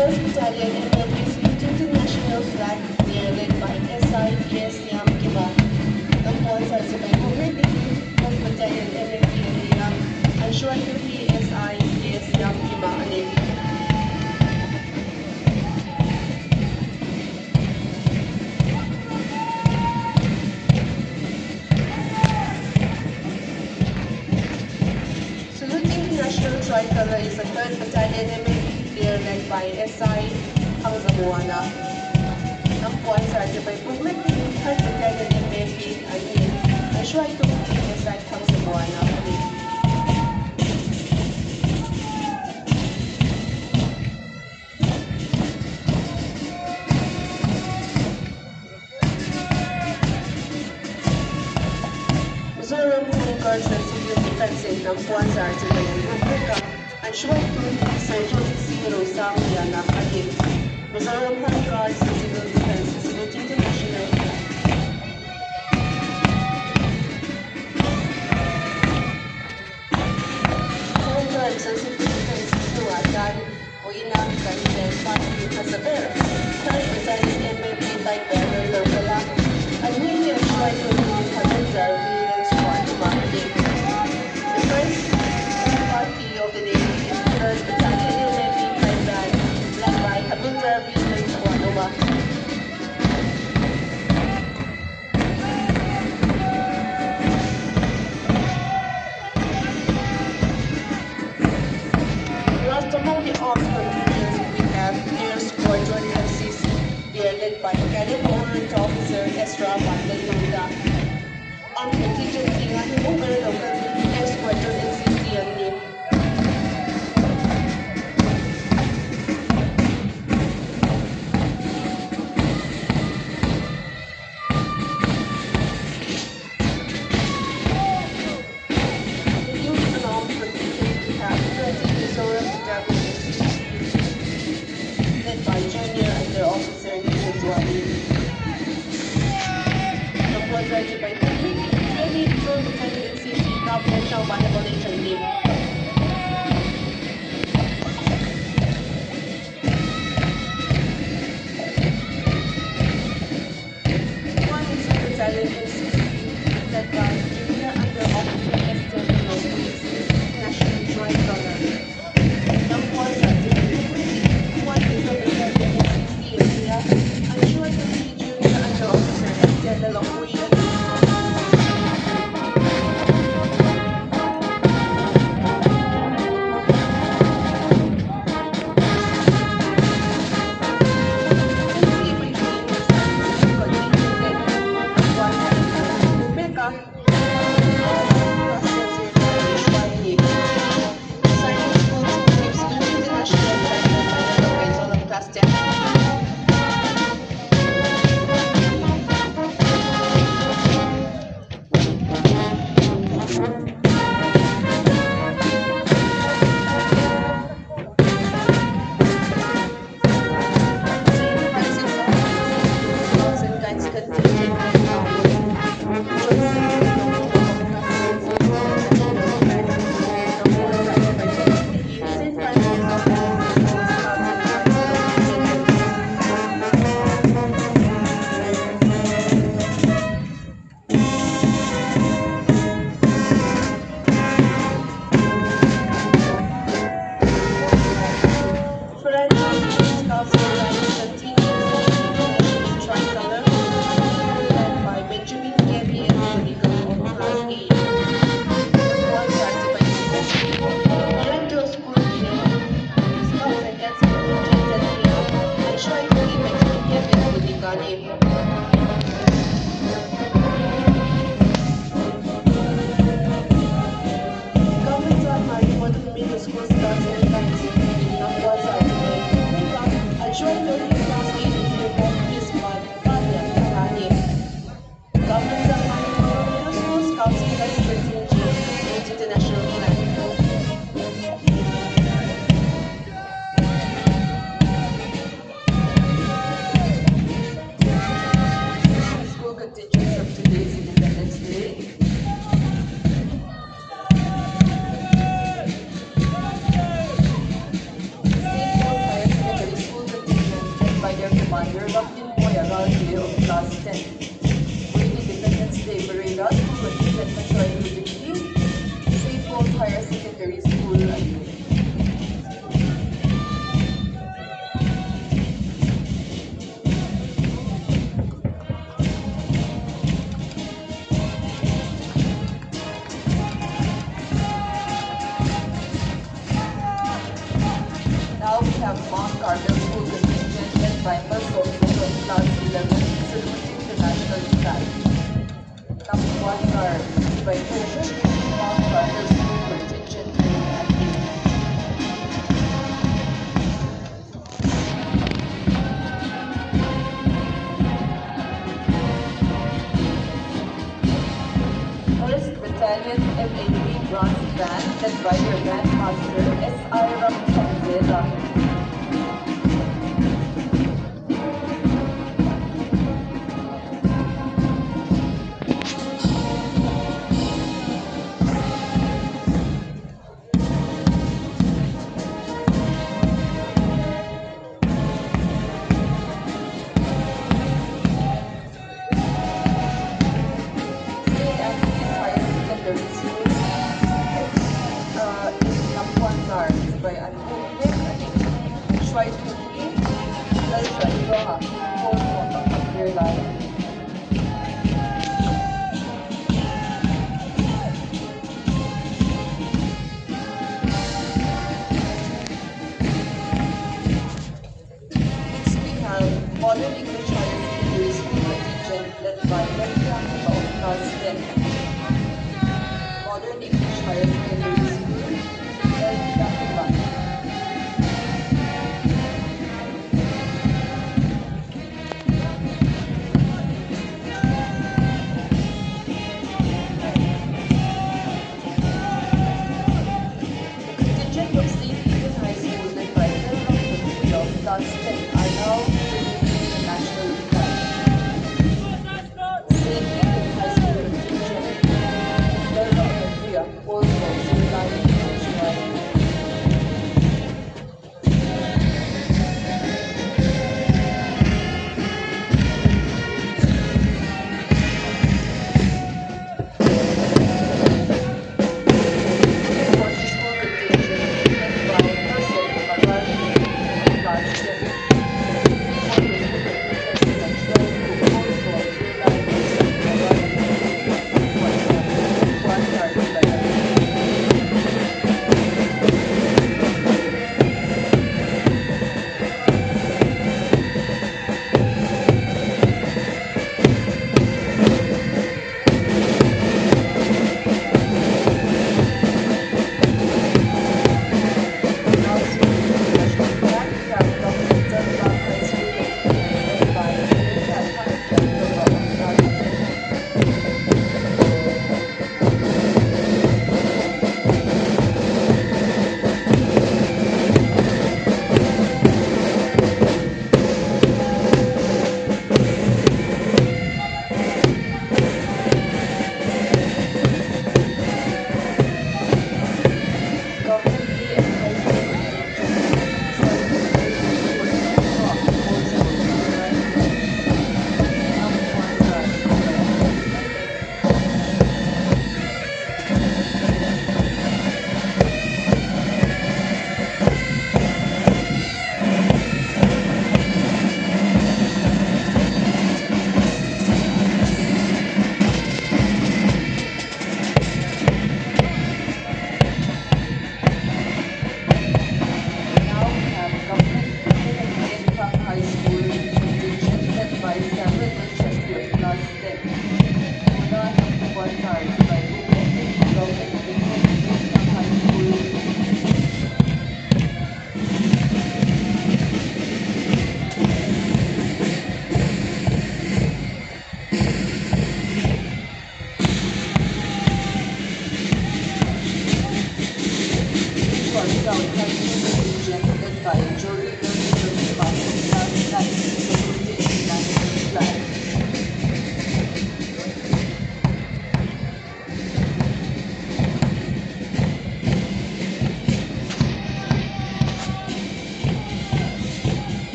1st Battalion MLP salute international flag bearer led by SI PSM Kiba. Ng sa sabay community, 1st Battalion MLP area, ang short SI PSM Kiba anin. National Tricolor is the 3rd Battalion MLP there led by SI ang Zamboanga. Ang puwan sa Artibay Public, 3rd Battalion MLP ay ang Shuay Tumutong SI ang Zamboanga. Missouri Marine Corps and Civil Defense ng puwan sa Artibay ang Shuay Tumutong Central Zero sa Miana Agit. Missouri Marine Corps and Civil Defense salute international flag. Foreign Guards and Civil Defense Suwatan o inang Kanilel Party Kasaber. 3rd Battalion MLP Type Bearer Locala. Ang Navy and Shuay Tumutong Commander Williams Squad Marketing. The first party of the day is 3rd Battalion MLP Type Band led by Commander Williams Squad Marketing. Among the armed contingents, we have Air Squadron FCC, they are led by Cadet Warrant Officer Ezra Bandalunda. Armed contingent nga over local Air Squadron FCC ang name. The youth and armed contingent, we have 20 Missouri led by Junior Under Officer Nishan Zwali. The was ready by Ready to defend the NCC Confidential Manipulation Team. One is the Battalion NCC led by Junior Under Officer Esther Police National Joint Color. from Moyagal Day of Class 10. During Independence Day Parade Route, contingent matured University, St. Paul's Higher Secondary School, and now we have Mount Carmel School contingent led by Ms. Solomon from Class 11, saluting the national flag. Top ones are by President Mount Carmel School contingent and First Battalion MA3 Bronze Band led by their Bandmaster S.I. Ramchandra. By Anhumik, Schweiz Cookie, Lalsha Iroha, Fourth of their life. Next we have Modern English Higher Secondary School contingent led by Lalsha of Class 10. Modern English Higher Secondary School, Lalsha Class 10 are now saluting the national flag. St. Ethan High School contingent, Delta Ontario, also saluting the national Class 10.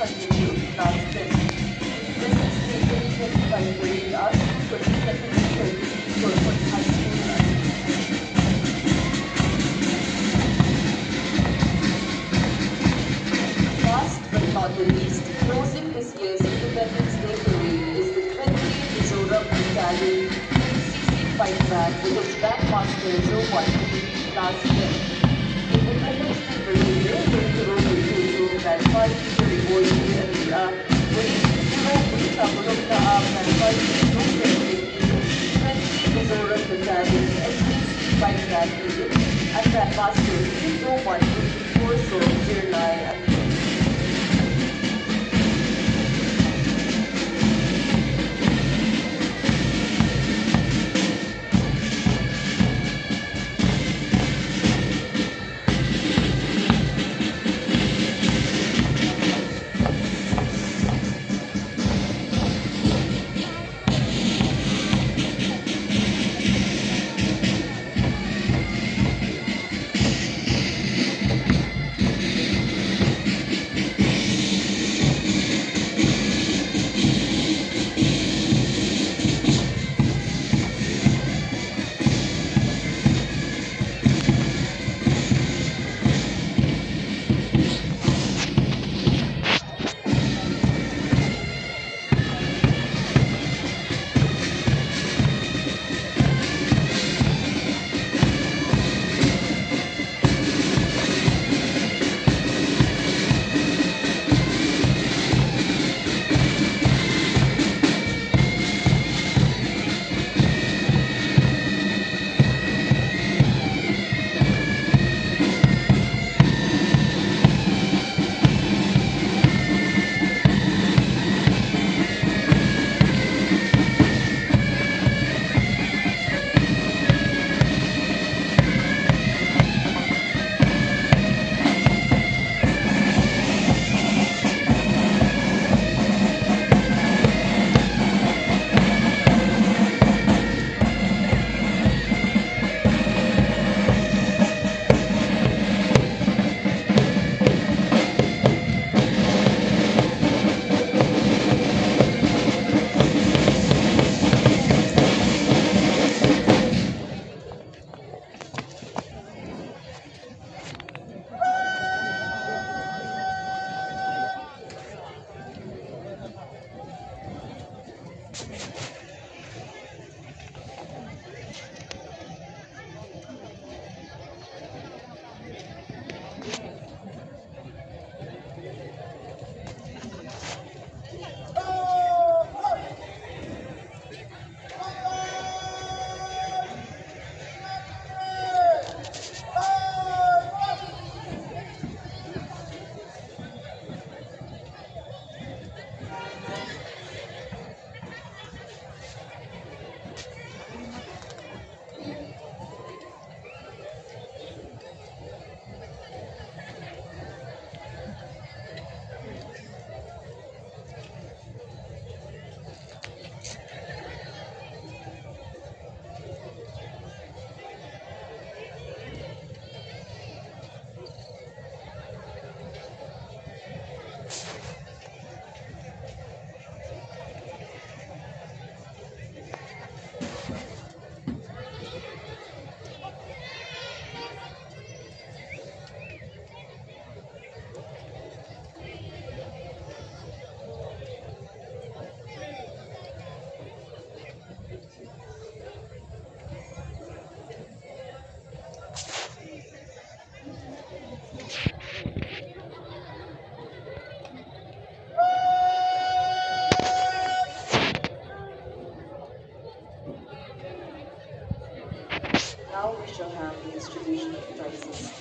contribute last 10. This is taken 25 grade as for the secondary courtesy for high school. Last but not the least, closing this year's Independence Day Parade is the 20th Mizoram Battalion NCC Fight Band with its Bandmaster Joe 1 last year. Independence Day Parade will turun ng 5 reward area muli sa bulog na ng 5 20 Mizoram Battalion NCC Fight Band unit at Bandmaster Joe 1 will be forced of Zirlai at now we shall have the distribution of prizes.